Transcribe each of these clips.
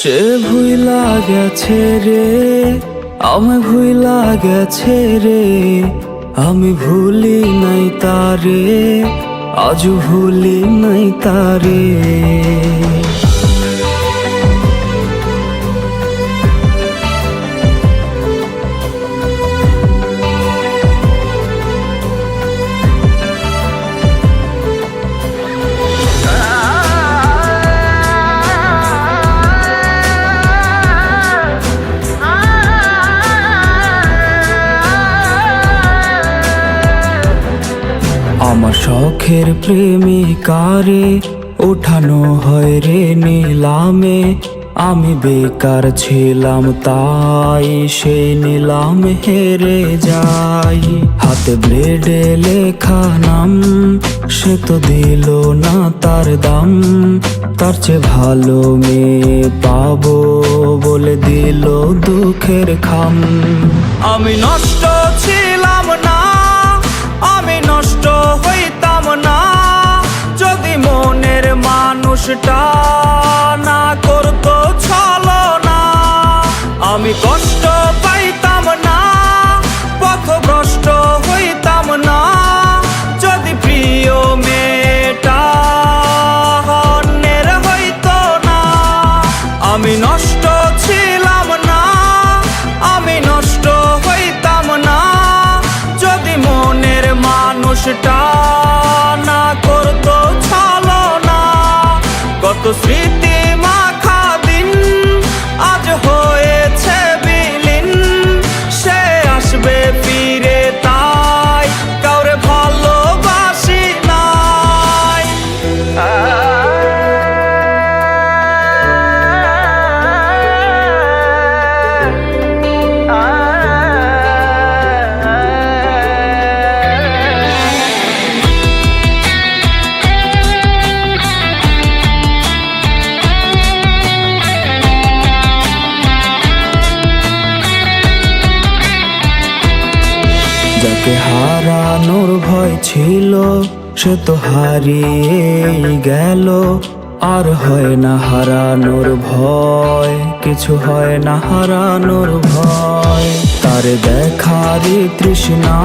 সে ভুইলা গেছে রে, আমি ভুইলা গেছে রে, আমি ভুলি নাই তারে, আজও ভুলি নাই তারে। আমার শখের প্রেমিকারে উঠানো হয় রে নিলামে, আমি বেকার ছিলাম তাই সেই নিলাম হেরে যাই। হাতে ব্লেডে লেখা নাম, সে তো দিল না তার দাম, তার চেয়ে ভালো মেয়ে পাবো বলে দিল দুঃখের খাম। আমি নষ্ট ছিলাম না, আমি নষ্ট হইতাম না, যদি মনের মানুষটা না করতো ছলনা। আমি কষ্ট পাইতাম না, পথভ্রষ্ট হইতাম না, যদি প্রিয় মেয়েটা অন্যের হইতো না। আমি নষ্ট ছিলাম না, আমি নষ্ট হইতাম না, যদি মনের মানুষটা না করতো ছলনা। কত স্মৃতি মাখা দিন আজ হয়েছে বিলীন, সে আসবে ফিরে তাই কাউরে ভালোবাসি নাই। যাকে হারানোর ভয় ছিল সে তো হারিয়েই গেল, আর হয় না হারানোর ভয়, কিছু হয় না হারানোর ভয়। তারে দেখারই তৃষ্ণা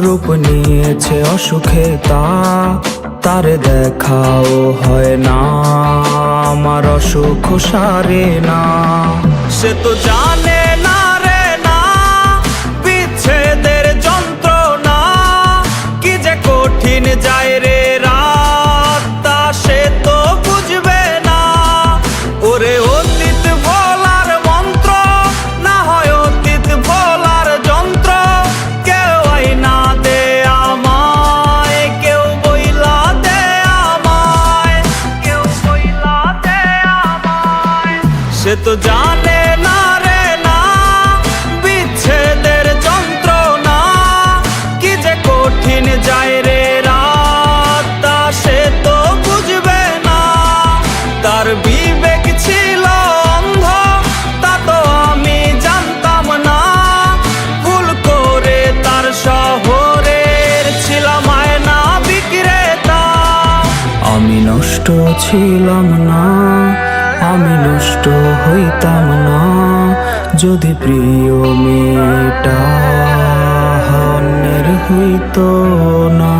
রূপ নিয়েছে অসুখে তা, তারে দেখাও হয় না আমার অসুখ সারে না। সে তো জানে না রে না বিচ্ছেদের যন্ত্রণা, কি যে কঠিন যায় রে রাত তা সে তো বুঝবে না। ওরে অতীত ভোলার মন্ত্র না হয় অতীত ভোলার যন্ত্র, কেউ আইনা দে আমায়, কেউ বইলা দে আমায়, কেউ বইলা দে আমায়। সে তো জানে না রে না বিচ্ছেদের যন্ত্রণা, কি যে কঠিন যায় রে রাত তা সে তো বুঝবে না। তার বিবেক ছিল অন্ধ তা তো আমি জানতাম না, ভুল করে তার শহরের ছিলাম আয়না বিক্রেতা। আমি নষ্ট ছিলাম না, আমি নষ্ট হইতাম না, যদি প্রিয় মেয়েটা অন্যের হইতো না।